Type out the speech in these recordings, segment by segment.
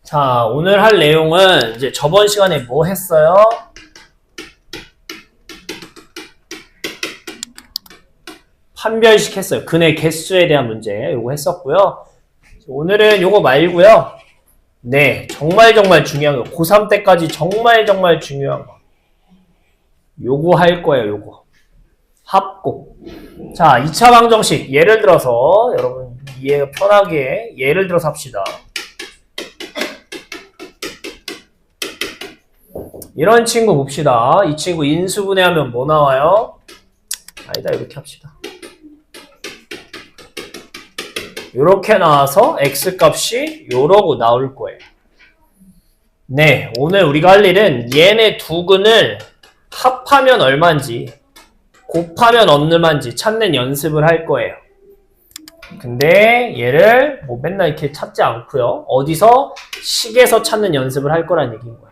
자, 오늘 할 내용은 이제 저번 시간에 뭐 했어요? 판별식 했어요. 근의 개수에 대한 문제 요거 했었고요. 오늘은 요거 말고요. 네, 정말 중요한 거. 고3 때까지 정말 중요한 거. 요거 할 거예요, 요거. 합곱. 자, 2차 방정식. 예를 들어서 여러분 이해가 편하게 예를 들어서 합시다. 이런 친구 봅시다. 이 친구 인수분해하면 뭐 나와요? 아니다, 이렇게 합시다. 이렇게 나와서 x값이 요러고 나올 거예요. 네, 오늘 우리가 할 일은 얘네 두 근을 합하면 얼마인지 곱하면 얼마인지 찾는 연습을 할 거예요. 근데 얘를 뭐 맨날 이렇게 찾지 않고요. 어디서? 식에서 찾는 연습을 할 거란 얘기인 거예요.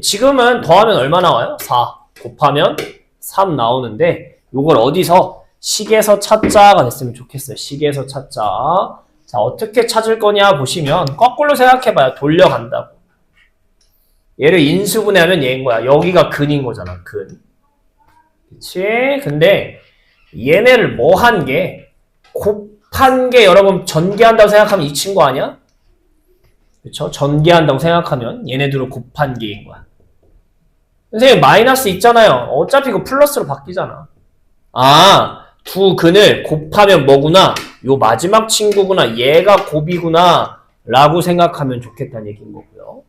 지금은 더하면 얼마 나와요? 4 곱하면 3 나오는데 요걸 어디서? 식에서 찾자가 됐으면 좋겠어요. 식에서 찾자. 자, 어떻게 찾을 거냐 보시면 거꾸로 생각해봐요. 돌려간다고. 얘를 인수분해하면 얘인 거야. 여기가 근인 거잖아. 근. 그치? 근데 얘네를 뭐 한 게? 곱한 게 여러분 전개한다고 생각하면 이 친구 아니야? 그쵸? 전개한다고 생각하면 얘네들을 곱한 게인 거야. 선생님 마이너스 있잖아요. 어차피 이거 플러스로 바뀌잖아. 아, 두 근을 곱하면 뭐구나? 요 마지막 친구구나. 얘가 곱이구나. 라고 생각하면 좋겠다는 얘기인 거고요.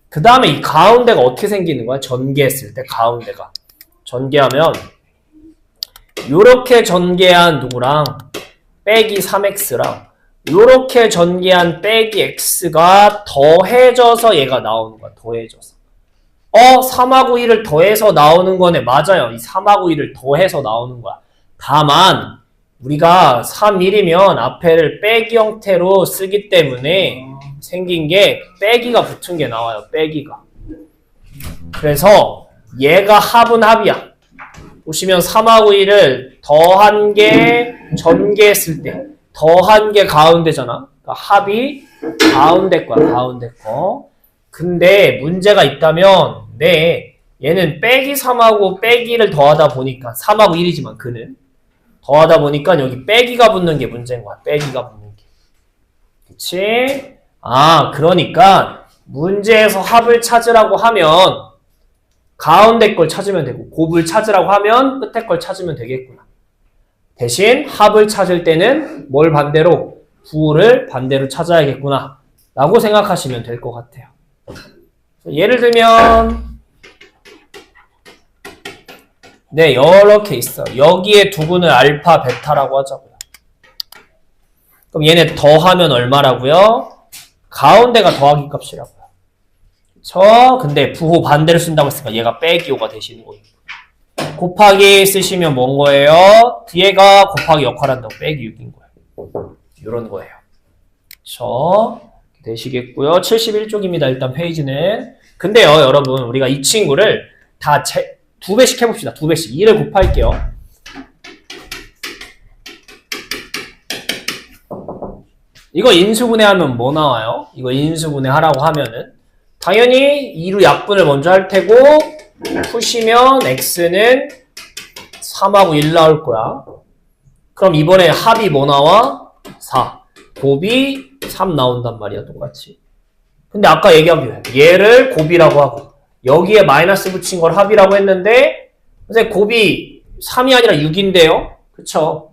그 다음에 이 가운데가 어떻게 생기는 거야? 전개했을 때 가운데가. 전개하면 요렇게 전개한 누구랑 빼기 3x랑 요렇게 전개한 빼기 x가 더해져서 얘가 나오는 거야. 더해져서. 3하고 1을 더해서 나오는 거네. 맞아요. 이 3하고 1을 더해서 나오는 거야. 다만 우리가 3, 1이면 앞에를 빼기 형태로 쓰기 때문에 생긴 게 빼기가 붙은 게 나와요. 빼기가. 그래서 얘가 합은 합이야. 보시면 3하고 1을 더한 게 전개했을 때 더한 게 가운데잖아. 그러니까 합이 가운데 거야. 가운데 거. 근데 문제가 있다면 네, 얘는 빼기 3하고 빼기를 더하다 보니까 3하고 1이지만 그는 더하다 보니까 여기 빼기가 붙는 게 문제인 거야. 빼기가 붙는 게. 그치? 아, 그러니까 문제에서 합을 찾으라고 하면 가운데 걸 찾으면 되고 곱을 찾으라고 하면 끝에 걸 찾으면 되겠구나. 대신 합을 찾을 때는 뭘 반대로? 부호를 반대로 찾아야겠구나 라고 생각하시면 될 것 같아요. 예를 들면 네, 이렇게 있어. 여기에 두 근을 알파, 베타라고 하자고요. 그럼 얘네 더하면 얼마라고요? 가운데가 더하기 값이라고요. 그쵸? 근데 부호 반대로 쓴다고 했으니까 얘가 빼기 5가 되시는 거예요. 곱하기 쓰시면 뭔 거예요? 뒤에가 곱하기 역할한다고 빼기 6인 거예요. 이런 거예요. 그쵸? 되시겠고요. 71쪽입니다. 일단 페이지는. 근데요, 여러분, 우리가 이 친구를 다 두 배씩 해봅시다. 두 배씩. 2를 곱할게요. 이거 인수분해하면 뭐 나와요? 이거 인수분해하라고 하면은 당연히 2로 약분을 먼저 할 테고 푸시면 x는 3하고 1 나올 거야. 그럼 이번에 합이 뭐 나와? 4. 곱이 3 나온단 말이야. 똑같이. 근데 아까 얘기한 게 얘를 곱이라고 하고 여기에 마이너스 붙인 걸 합이라고 했는데 선생님 곱이 3이 아니라 6인데요. 그쵸?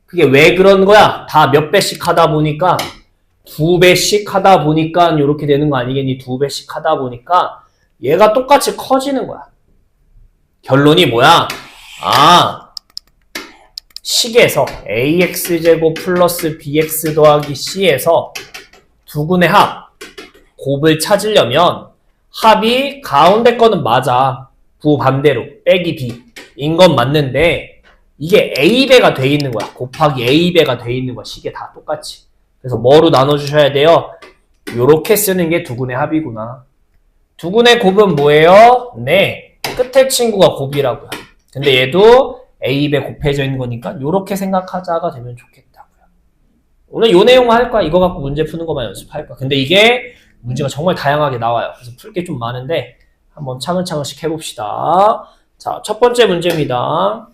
그게 왜 그런 거야? 다 몇 배씩 하다 보니까 두 배씩 하다 보니까 이렇게 되는 거 아니겠니? 두 배씩 하다 보니까 얘가 똑같이 커지는 거야. 결론이 뭐야? 아, 식에서 ax제곱 플러스 bx 더하기 c에서 두 근의 합, 곱을 찾으려면 합이 가운데 거는 맞아. 부호 반대로 빼기 b인 건 맞는데 이게 a배가 돼 있는 거야. 곱하기 a배가 돼 있는 거야. 식에 다 똑같이. 그래서 뭐로 나눠주셔야 돼요? 요렇게 쓰는 게 두 근의 합이구나. 두 근의 곱은 뭐예요? 네, 끝에 친구가 곱이라고요. 근데 얘도 a배 곱해져 있는 거니까 요렇게 생각하자가 되면 좋겠다고요. 오늘 요 내용 할 거야. 이거 갖고 문제 푸는 것만 연습할 거야. 근데 이게 문제가 정말 다양하게 나와요. 그래서 풀 게 좀 많은데 한번 차근차근씩 해봅시다. 자, 첫 번째 문제입니다.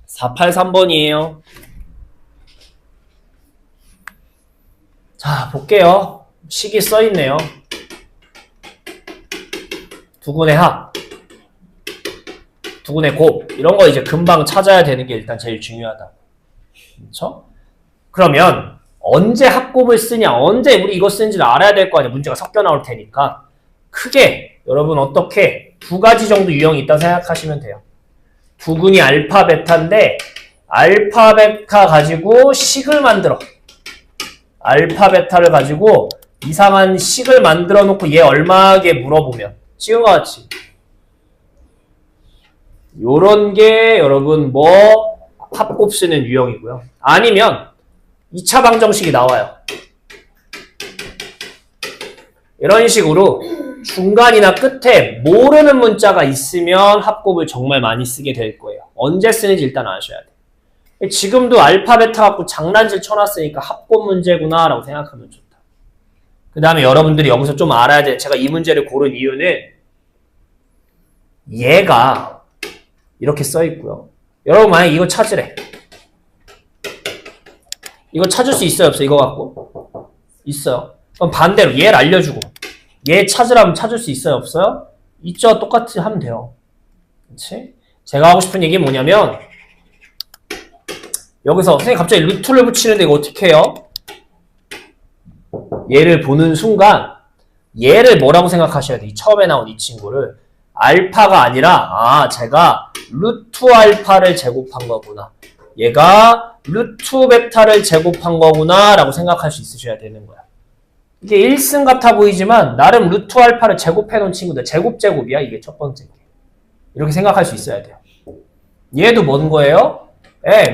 483번이에요. 자, 볼게요. 식이 써있네요. 두근의 합, 두근의 곱, 이런 거 이제 금방 찾아야 되는 게 일단 제일 중요하다. 그렇죠? 그러면 언제 합곱을 쓰냐, 언제 우리 이거 쓰는지를 알아야 될 거 아니야. 문제가 섞여 나올 테니까. 크게 여러분 어떻게 두 가지 정도 유형이 있다고 생각하시면 돼요. 두근이 알파, 베타인데 알파, 베타 가지고 식을 만들어. 알파, 베타를 가지고 이상한 식을 만들어 놓고 얘 얼마게 물어보면 지금과 같이 요런 게 여러분 뭐 합곱 쓰는 유형이고요. 아니면 2차 방정식이 나와요. 이런 식으로 중간이나 끝에 모르는 문자가 있으면 합곱을 정말 많이 쓰게 될 거예요. 언제 쓰는지 일단 아셔야 돼. 지금도 알파, 베타 갖고 장난질 쳐놨으니까 합곱 문제구나 라고 생각하면 좋다. 그 다음에 여러분들이 여기서 좀 알아야 돼. 제가 이 문제를 고른 이유는 얘가 이렇게 써있고요. 여러분 만약에 이거 찾으래. 이거 찾을 수 있어요? 없어요? 이거 갖고? 있어요. 그럼 반대로 얘를 알려주고 얘 찾으라면 찾을 수 있어요? 없어요? 있죠? 똑같이 하면 돼요. 그렇지? 제가 하고 싶은 얘기는 뭐냐면 여기서 선생님 갑자기 루트를 붙이는데 이거 어떻게 해요? 얘를 보는 순간 얘를 뭐라고 생각하셔야 돼? 처음에 나온 이 친구를 알파가 아니라 제가 루트 알파를 제곱한 거구나. 얘가 루트 베타를 제곱한 거구나 라고 생각할 수 있으셔야 되는 거야. 이게 1승 같아 보이지만 나름 루트 알파를 제곱해 놓은 친구들 제곱이야. 이게 첫 번째 게. 이렇게 생각할 수 있어야 돼요. 얘도 뭔 거예요?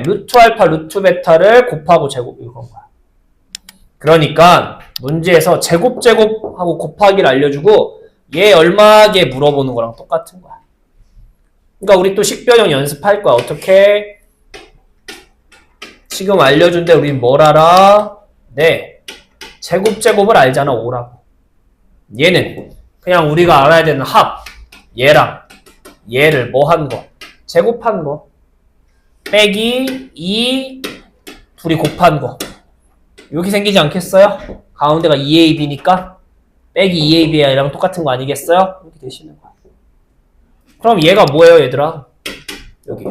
루트 알파 루트 베타를 곱하고 제곱 이건 거야. 그러니까 문제에서 제곱하고 곱하기를 알려주고 얘 얼마게 물어보는 거랑 똑같은 거야. 그러니까 우리 또 식변형 연습할 거야. 어떻게? 지금 알려준 데 우린 뭘 알아? 네. 제곱을 알잖아. 5라고. 얘는 그냥 우리가 알아야 되는 합. 얘랑 얘를 뭐 한 거? 제곱한 거. 빼기 2 둘이 곱한 거. 이렇게 생기지 않겠어요? 가운데가 2AB니까 빼기 2AB랑 똑같은 거 아니겠어요? 이렇게 되시는 거야. 그럼 얘가 뭐예요, 얘들아? 여기.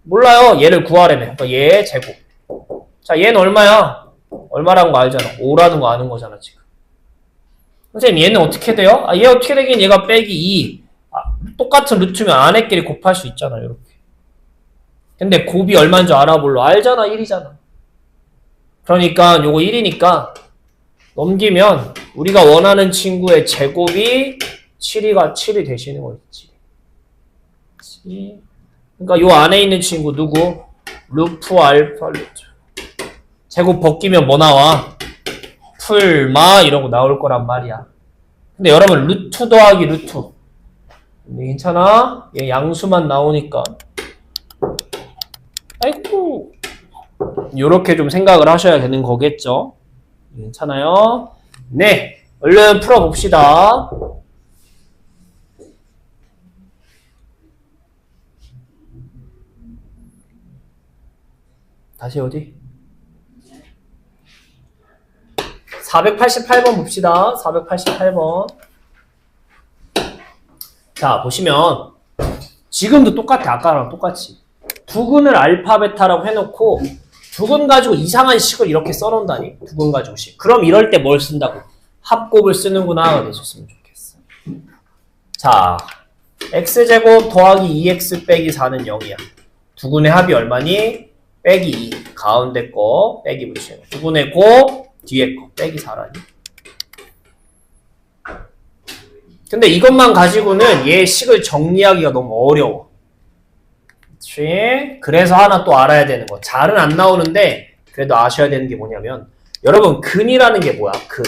몰라요. 얘를 구하려면. 그러니까 얘 제곱. 자, 얘는 얼마야? 얼마라는 거 알잖아. 5라는 거 아는 거잖아, 지금. 선생님, 얘는 어떻게 돼요? 얘 어떻게 되긴 얘가 빼기 2. 똑같은 루트면 안에끼리 곱할 수 있잖아, 이렇게. 근데 곱이 얼마인 줄 알아, 몰라? 알잖아, 1이잖아. 그러니까 요거 1이니까 넘기면 우리가 원하는 친구의 제곱이 7이 되시는 거예요. 7이. 그러니까 요 안에 있는 친구 누구? 루트 알파 루트. 제곱 벗기면 뭐 나와? 풀마 이러고 나올 거란 말이야. 근데 여러분 루트 더하기 루트. 괜찮아? 얘 양수만 나오니까. 아이고. 요렇게 좀 생각을 하셔야 되는 거겠죠? 괜찮아요? 네. 얼른 풀어봅시다. 다시 어디? 488번 봅시다. 488번. 자, 보시면 지금도 똑같아. 아까랑 똑같이. 두근을 알파, 베타라고 해놓고 두근 가지고 이상한 식을 이렇게 써놓는다니. 두근 가지고 식. 그럼 이럴 때 뭘 쓴다고? 합곱을 쓰는구나. 되셨으면 좋겠어. 자, x제곱 더하기 2x 빼기 4는 0이야. 두근의 합이 얼마니? 빼기 2. 가운데 거 빼기 붙이는 거. 두근의 곱 뒤에 거 빼기 4라니. 근데 이것만 가지고는 얘 식을 정리하기가 너무 어려워. 그치? 그래서 하나 또 알아야 되는 거. 잘은 안 나오는데 그래도 아셔야 되는 게 뭐냐면 여러분 근이라는 게 뭐야? 근.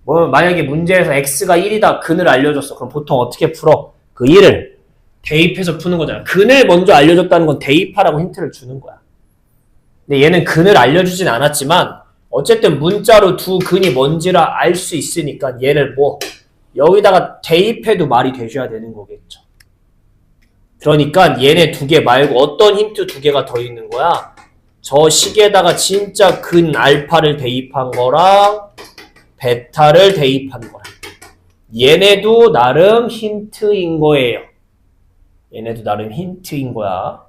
뭐 만약에 문제에서 x가 1이다 근을 알려줬어. 그럼 보통 어떻게 풀어? 그 1을 대입해서 푸는 거잖아. 근을 먼저 알려줬다는 건 대입하라고 힌트를 주는 거야. 근데 얘는 근을 알려주진 않았지만 어쨌든 문자로 두 근이 뭔지를 알 수 있으니까 얘를 뭐 여기다가 대입해도 말이 되셔야 되는 거겠죠. 그러니까 얘네 두 개 말고 어떤 힌트 두 개가 더 있는 거야? 저 식에다가 진짜 근 알파를 대입한 거랑 베타를 대입한 거랑 얘네도 나름 힌트인 거예요. 얘네도 나름 힌트인 거야.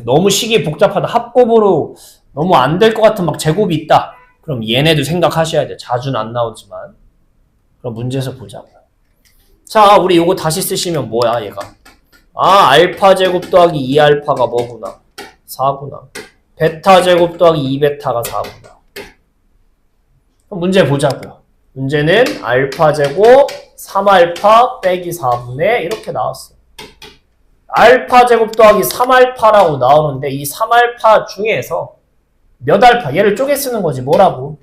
너무 식이 복잡하다. 합곱으로 너무 안 될 것 같은 막 제곱이 있다. 그럼 얘네도 생각하셔야 돼요. 자주는 안 나오지만. 그럼 문제에서 보자고요. 자, 우리 요거 다시 쓰시면 뭐야, 얘가? 아, 알파 제곱 더하기 2알파가 뭐구나? 4구나. 베타 제곱 더하기 2베타가 4구나. 그럼 문제 보자고요. 문제는 알파 제곱 3알파 빼기 4분의 이렇게 나왔어요. 알파 제곱 더하기 3알파라고 나오는데 이 3알파 중에서 몇 알파? 얘를 쪼개 쓰는 거지. 뭐라고?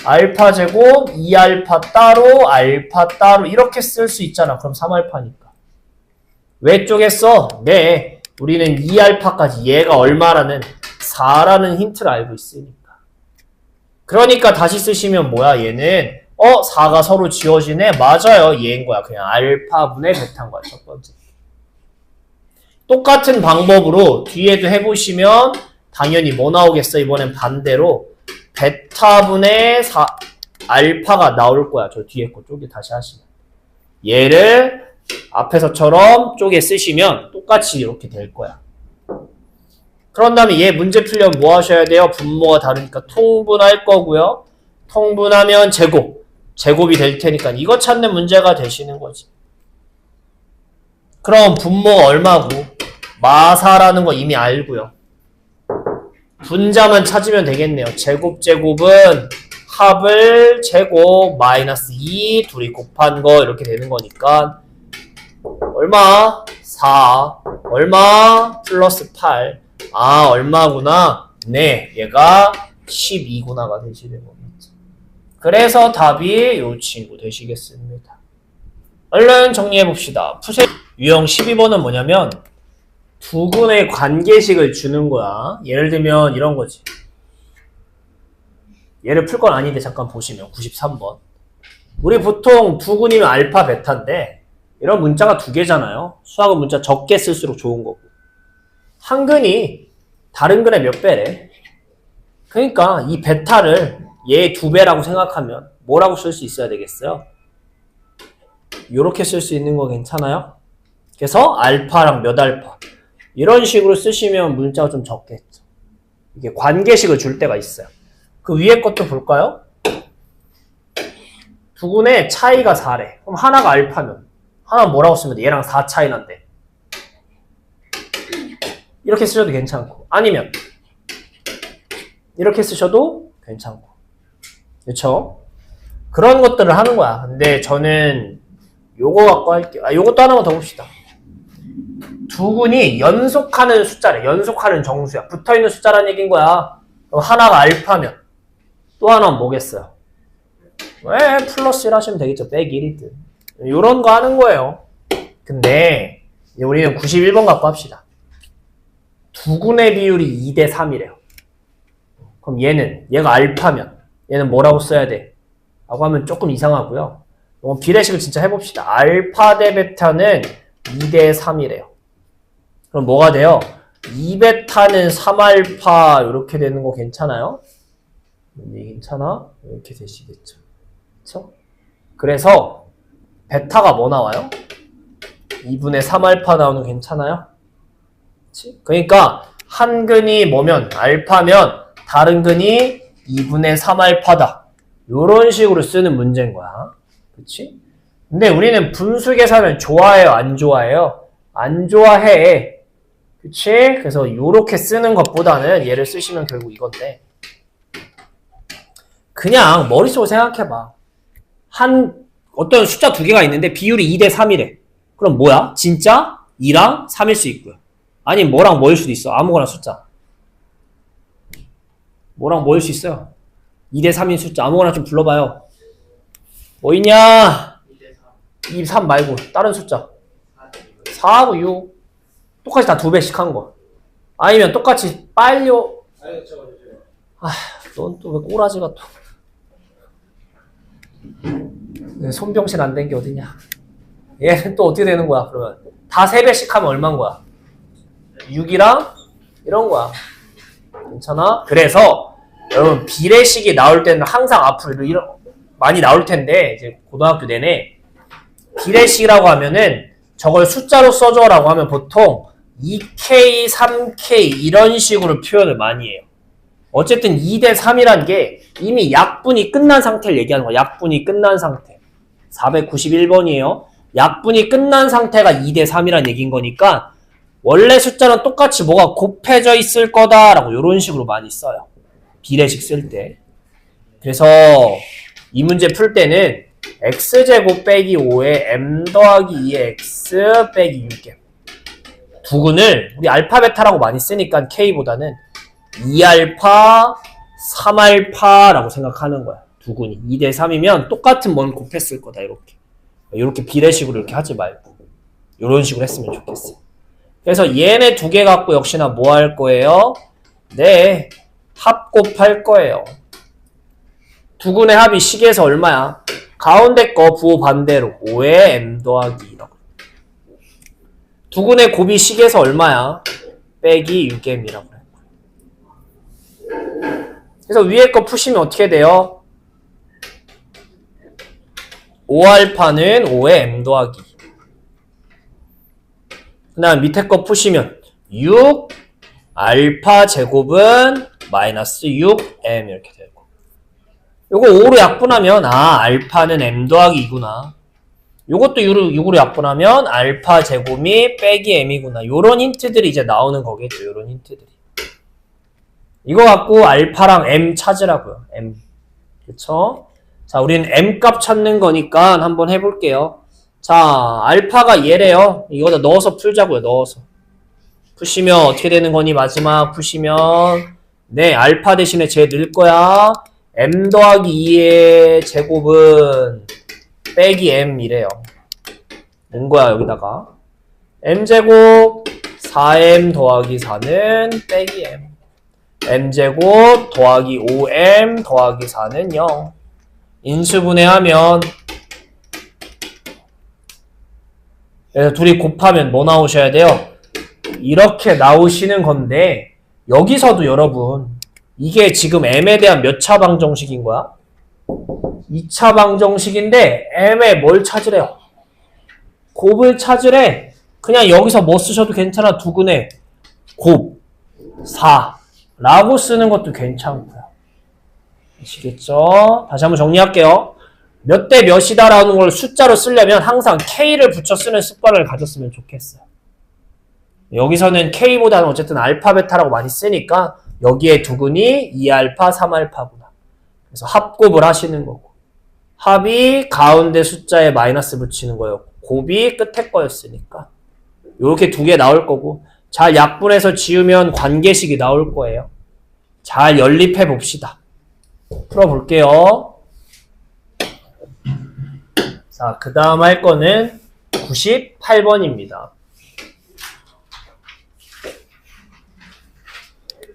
알파 제곱 2알파 따로 알파 따로 이렇게 쓸 수 있잖아. 그럼 3알파니까. 왜 쪼갰어? 네. 우리는 2알파까지 얘가 얼마라는 4라는 힌트를 알고 있으니까. 그러니까 다시 쓰시면 뭐야? 얘는 4가 서로 지워지네? 맞아요. 얘인 거야. 그냥 알파분의 베타인 거야. 첫 번째. 똑같은 방법으로 뒤에도 해보시면 당연히 뭐 나오겠어? 이번엔 반대로 베타분의 알파가 나올 거야. 저 뒤에 거 쪼개 다시 하시면. 얘를 앞에서처럼 쪼개 쓰시면 똑같이 이렇게 될 거야. 그런 다음에 얘 문제 풀려면 뭐 하셔야 돼요? 분모가 다르니까 통분할 거고요. 통분하면 제곱이 될 테니까 이거 찾는 문제가 되시는 거지. 그럼 분모가 얼마고? 마사라는 거 이미 알고요. 분자만 찾으면 되겠네요. 제곱은 합을 제곱 마이너스 2 둘이 곱한 거 이렇게 되는 거니까 얼마? 4 얼마? 플러스 8 아 얼마구나? 네 얘가 12구나가 되시는 거겠죠. 그래서 답이 요 친구 되시겠습니다. 얼른 정리해봅시다. 유형 12번은 뭐냐면 두근의 관계식을 주는 거야. 예를 들면 이런 거지. 얘를 풀 건 아닌데 잠깐 보시면 93번. 우리 보통 두근이면 알파, 베타인데 이런 문자가 두 개잖아요. 수학은 문자 적게 쓸수록 좋은 거고. 한 근이 다른 근의 몇 배래? 그러니까 이 베타를 얘 2배라고 생각하면 뭐라고 쓸 수 있어야 되겠어요? 요렇게 쓸 수 있는 거 괜찮아요? 그래서 알파랑 몇 알파 이런 식으로 쓰시면 문자가 좀 적겠죠. 이게 관계식을 줄 때가 있어요. 그 위에 것도 볼까요? 두 근의 차이가 4래. 그럼 하나가 알파면 하나는 뭐라고 쓰면 돼? 얘랑 4 차이 난대. 이렇게 쓰셔도 괜찮고 아니면 이렇게 쓰셔도 괜찮고 그렇죠? 그런 것들을 하는 거야. 근데 저는 요거 갖고 할게요. 요것도 하나만 더 봅시다. 두 근이 연속하는 숫자래. 연속하는 정수야. 붙어있는 숫자라는 얘기인 거야. 그럼 하나가 알파면 또 하나는 뭐겠어요? 왜 플러스 1 하시면 되겠죠. 빼기 1이든. 요런 거 하는 거예요. 근데 우리는 91번 갖고 합시다. 두 근의 비율이 2대 3이래요. 그럼 얘가 알파면 얘는 뭐라고 써야 돼? 라고 하면 조금 이상하고요. 비례식을 진짜 해봅시다. 알파 대 베타는 2대 3이래요. 그럼 뭐가 돼요? 2베타는 3알파 이렇게 되는 거 괜찮아요? 괜찮아? 이렇게 되시겠죠. 그쵸? 그래서 베타가 뭐 나와요? 2분의 3알파 나오는 거 괜찮아요? 그치? 그러니까 한 근이 뭐면 알파면 다른 근이 2분의 3알파다. 이런 식으로 쓰는 문제인 거야. 그치? 근데 우리는 분수 계산을 좋아해요? 안 좋아해요? 안 좋아해. 그치? 그래서 요렇게 쓰는 것보다는 얘를 쓰시면 결국 이건데 그냥 머릿속으로 생각해봐. 어떤 숫자 두 개가 있는데 비율이 2대 3이래. 그럼 뭐야? 진짜 2랑 3일 수 있고요. 아니면 뭐랑 뭐일 수도 있어. 아무거나 숫자. 뭐랑 뭐일 수 있어요? 2대 3인 숫자. 아무거나 좀 불러봐요. 뭐 있냐? 2, 3 말고 다른 숫자. 4하고 6. 똑같이 다 2배씩 한 거. 아니면 똑같이 빨리 넌 또 왜 꼬라지가 또. 손병신 안 된 게 어디냐. 얘는 또 어떻게 되는 거야, 그러면? 다 3배씩 하면 얼마인 거야? 6이랑 이런 거야. 괜찮아? 그래서 여러분 비례식이 나올 때는 항상 앞으로 이런 많이 나올 텐데 이제 고등학교 내내 비례식이라고 하면은 저걸 숫자로 써줘라고 하면 보통 2K, 3K 이런 식으로 표현을 많이 해요. 어쨌든 2대 3이란 게 이미 약분이 끝난 상태를 얘기하는 거야. 약분이 끝난 상태. 491번이에요. 약분이 끝난 상태가 2대 3이란 얘기인 거니까 원래 숫자는 똑같이 뭐가 곱해져 있을 거다라고 이런 식으로 많이 써요. 비례식 쓸 때. 그래서 이 문제 풀 때는 x제곱 빼기 5에 m 더하기 2의 x 빼기 6에 두근을 우리 알파 베타라고 많이 쓰니까 k보다는 2알파 3알파라고 생각하는 거야. 두근이 2대 3이면 똑같은 뭔 곱했을 거다. 이렇게 비례식으로 이렇게 하지 말고 이런 식으로 했으면 좋겠어. 그래서 얘네 두 개 갖고 역시나 뭐 할 거예요? 네, 합곱할 거예요. 두근의 합이 식에서 얼마야? 가운데 거 부호 반대로 5의 m 더하기 2라고. 두근의 곱이 식에서 얼마야? 빼기 6m이라고. 그래서 위에 거 푸시면 어떻게 돼요? 5알파는 5의 m 더하기. 그 다음 밑에 거 푸시면 6알파 제곱은 마이너스 6m 이렇게 되고. 요거 5로 약분하면 알파는 m 더하기 2구나. 요것도 6으로 약분하면 알파 제곱이 빼기 m이구나. 요런 힌트들이 이제 나오는 거겠죠. 요런 힌트들이. 이거 갖고 알파랑 m 찾으라고요. m. 그쵸? 자, 우리는 m 값 찾는 거니까 한번 해볼게요. 자, 알파가 얘래요. 이거다 넣어서 풀자고요. 넣어서. 푸시면 어떻게 되는 거니? 마지막 푸시면 네, 알파 대신에 쟤 넣을 거야. m 더하기 2의 제곱은 빼기 m이래요. 넣은 거야, 여기다가. m제곱 4m 더하기 4는 빼기 m. m제곱 더하기 5m 더하기 4는 0. 인수분해하면 그래서 둘이 곱하면 뭐 나오셔야 돼요? 이렇게 나오시는 건데 여기서도 여러분 이게 지금 m에 대한 몇 차 방정식인 거야? 2차 방정식인데 m에 뭘 찾으래요? 곱을 찾으래. 그냥 여기서 뭐 쓰셔도 괜찮아. 두근에 곱 4라고 쓰는 것도 괜찮고요. 아시겠죠? 다시 한번 정리할게요. 몇 대 몇이다라는 걸 숫자로 쓰려면 항상 K를 붙여 쓰는 습관을 가졌으면 좋겠어요. 여기서는 K보다는 어쨌든 알파, 베타라고 많이 쓰니까 여기에 두근이 2알파, 3알파구나. 그래서 합곱을 하시는 거고. 합이 가운데 숫자에 마이너스 붙이는 거예요. 곱이 끝에 거였으니까. 이렇게 두 개 나올 거고 잘 약분해서 지우면 관계식이 나올 거예요. 잘 연립해 봅시다. 풀어볼게요. 자, 그 다음 할 거는 98번입니다.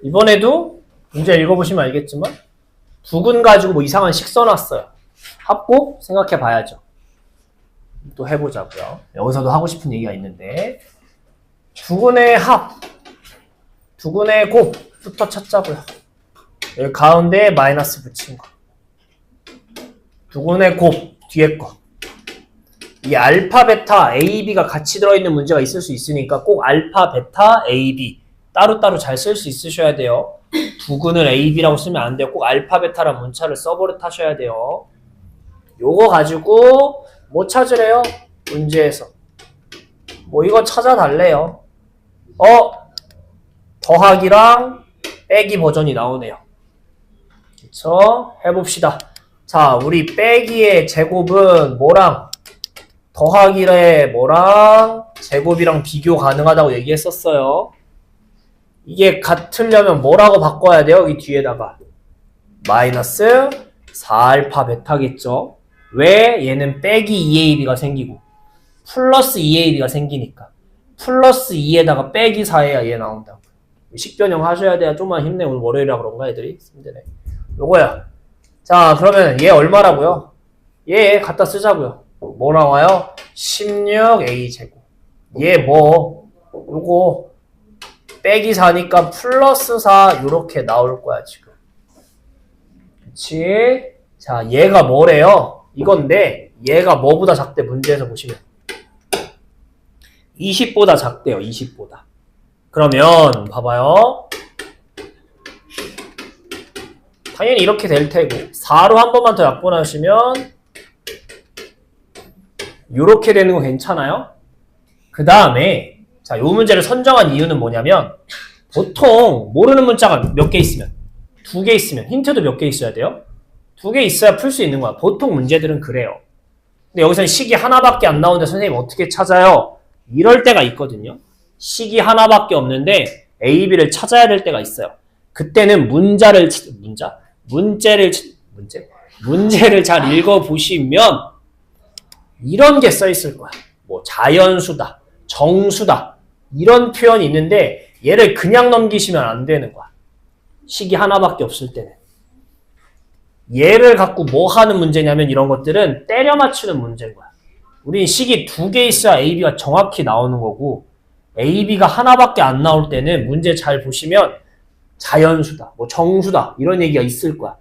이번에도 문제 읽어보시면 알겠지만 두근 가지고 뭐 이상한 식 써놨어요. 합곱 생각해 봐야죠. 또 해보자고요. 여기서도 하고 싶은 얘기가 있는데 두근의 합, 두근의 곱부터 찾자고요. 여기 가운데에 마이너스 붙인 거. 두근의 곱 뒤에 거. 이 알파, 베타, A, B가 같이 들어있는 문제가 있을 수 있으니까 꼭 알파, 베타, A, B 따로따로 잘 쓸 수 있으셔야 돼요. 두근을 A, B라고 쓰면 안 돼요. 꼭 알파, 베타라는 문자를 써버릇하셔야 돼요. 요거 가지고 뭐 찾으래요? 문제에서. 뭐 이거 찾아달래요. 더하기랑 빼기 버전이 나오네요. 그쵸? 해봅시다. 자, 우리 빼기의 제곱은 뭐랑 더하기의 뭐랑 제곱이랑 비교 가능하다고 얘기했었어요. 이게 같으려면 뭐라고 바꿔야 돼요? 여기 뒤에다가 마이너스 4알파 베타겠죠. 왜? 얘는 빼기 2AB가 생기고 플러스 2AB가 생기니까 플러스 2에다가 빼기 4해야 얘 나온다고. 식변형 하셔야 돼야 좀만 힘내. 오늘 월요일이라 그런가 애들이? 힘드네. 요거야. 자, 그러면 얘 얼마라고요? 얘 갖다 쓰자고요. 뭐 나와요? 16a제곱. 얘 뭐? 요거 빼기 4니까 플러스 4 요렇게 나올 거야 지금. 그치? 자, 얘가 뭐래요? 이건데 얘가 뭐보다 작대? 문제에서 보시면 20보다 작대요. 20보다. 그러면 봐봐요. 당연히 이렇게 될 테고 4로 한 번만 더 약분하시면 이렇게 되는 거 괜찮아요? 그 다음에 자, 요 문제를 선정한 이유는 뭐냐면 보통 모르는 문자가 몇 개 있으면 2개 있으면 힌트도 몇 개 있어야 돼요? 2개 있어야 풀 수 있는 거야. 보통 문제들은 그래요. 근데 여기서는 식이 하나밖에 안 나오는데 선생님 어떻게 찾아요? 이럴 때가 있거든요. 식이 하나밖에 없는데 A, B를 찾아야 될 때가 있어요. 그때는 문제를 잘 읽어보시면 이런 게 써 있을 거야. 뭐 자연수다, 정수다 이런 표현이 있는데 얘를 그냥 넘기시면 안 되는 거야. 식이 하나밖에 없을 때는. 얘를 갖고 뭐 하는 문제냐면 이런 것들은 때려 맞추는 문제인 거야. 우린 식이 2개 있어야 A, B가 정확히 나오는 거고 A, B가 하나밖에 안 나올 때는 문제 잘 보시면 자연수다, 뭐 정수다 이런 얘기가 있을 거야.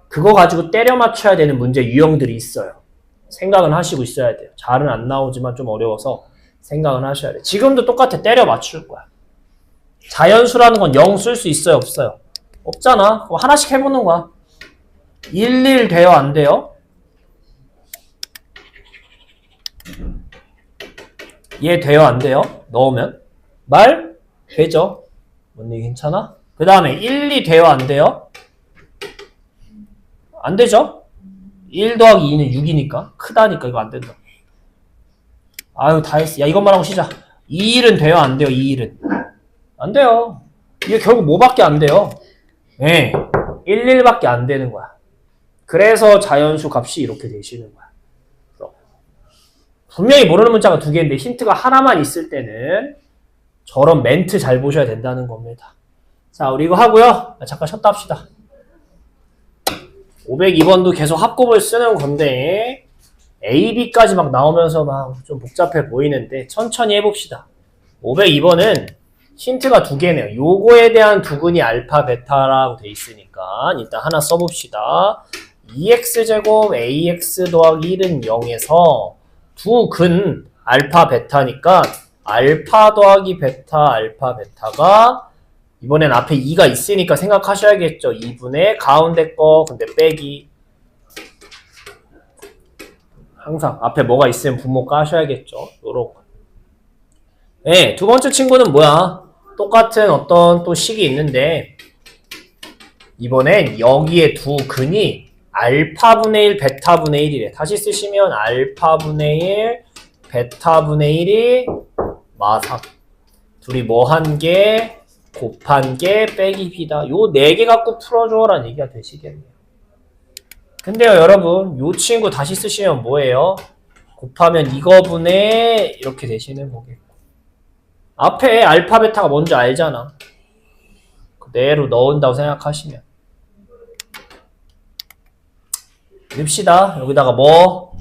그거 가지고 때려 맞춰야 되는 문제 유형들이 있어요. 생각은 하시고 있어야 돼요. 잘은 안 나오지만 좀 어려워서 생각은 하셔야 돼요. 지금도 똑같아. 때려 맞출 거야. 자연수라는 건 0 쓸 수 있어요? 없어요? 없잖아. 그럼 하나씩 해보는 거야. 1 돼요? 안 돼요? 얘 돼요? 안 돼요? 넣으면? 말? 되죠? 뭔 얘기 괜찮아? 그 다음에 1, 2 돼요? 안 돼요? 안 되죠? 1 더하기 2는 6이니까. 크다니까 이거 안 된다. 아유 다 했어. 야 이것만 하고 쉬자. 2일은 돼요? 안 돼요? 2일은? 안 돼요. 이게 결국 뭐밖에 안 돼요? 네. 1, 1밖에 안 되는 거야. 그래서 자연수 값이 이렇게 되시는 거야. 분명히 모르는 문자가 2개인데 힌트가 하나만 있을 때는 저런 멘트 잘 보셔야 된다는 겁니다. 자, 우리 이거 하고요. 잠깐 쉬었다 합시다. 502번도 계속 합곱을 쓰는 건데 A, B까지 막 나오면서 막 좀 복잡해 보이는데 천천히 해봅시다. 502번은 힌트가 2개네요. 요거에 대한 두근이 알파, 베타라고 돼 있으니까 일단 하나 써봅시다. 2x제곱 ax 더하기 1은 0에서 두근 알파, 베타니까 알파 더하기 베타, 알파, 베타가 이번엔 앞에 2가 있으니까 생각하셔야겠죠. 2분의 가운데 거 근데 빼기 항상 앞에 뭐가 있으면 분모 까셔야겠죠. 요렇게. 네, 두 번째 친구는 뭐야? 똑같은 어떤 또 식이 있는데 이번엔 여기에 두 근이 알파분의 1, 베타분의 1이래. 다시 쓰시면 알파분의 1, 베타분의 1이 마삼. 둘이 뭐 한 개, 곱한 개, 빼기 b다. 요 4개 갖고 풀어줘라는 얘기가 되시겠네요. 근데요 여러분 요 친구 다시 쓰시면 뭐예요? 곱하면 이거분의 이렇게 되시는 거겠고 앞에 알파 베타가 뭔지 알잖아. 그대로 넣은다고 생각하시면 넣읍시다. 여기다가 뭐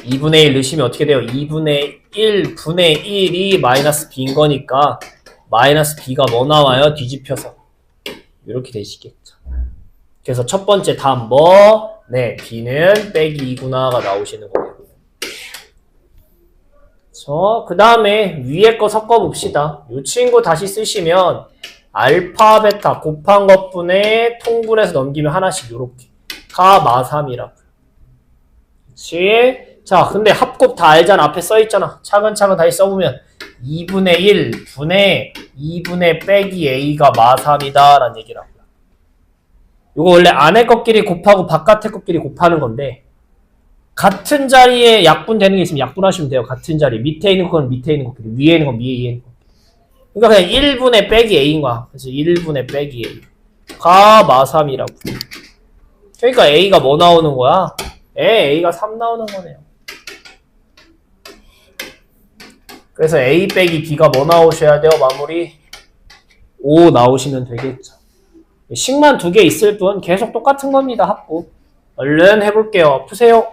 2분의 1 넣으시면 어떻게 돼요? 2분의 1 분의 1이 마이너스 b인 거니까 마이너스 b가 뭐 나와요? 뒤집혀서 이렇게 되시겠죠. 그래서 첫 번째 답 뭐? 네, b는 빼기 2구나가 나오시는 거예요. 그 다음에 위에 거 섞어봅시다. 이 친구 다시 쓰시면 알파, 베타 곱한 것분에 통분해서 넘기면 하나씩 요렇게 가 마3이라고. 그치? 자, 근데 합곱 다 알잖아. 앞에 써있잖아. 차근차근 다시 써보면 2분의 1 분의 2분의 빼기 a가 마3이다 라는 얘기라고요. 이거 원래 안에 것끼리 곱하고 바깥에 것끼리 곱하는 건데 같은 자리에 약분되는 게 있으면 약분하시면 돼요. 같은 자리. 밑에 있는 건 밑에 있는 것끼리, 위에 있는 건 위에 있는 것끼리. 그러니까 그냥 1분의 빼기 a인 거야. 그래서 1분의 빼기 a. 가 마3이라고. 그러니까 a가 뭐 나오는 거야? a가 3 나오는 거네요. 그래서 a 빼기 b가 뭐 나오셔야 돼요? 마무리. 5 나오시면 되겠죠. 식만 2개 있을 뿐 계속 똑같은 겁니다. 합부. 얼른 해볼게요. 푸세요.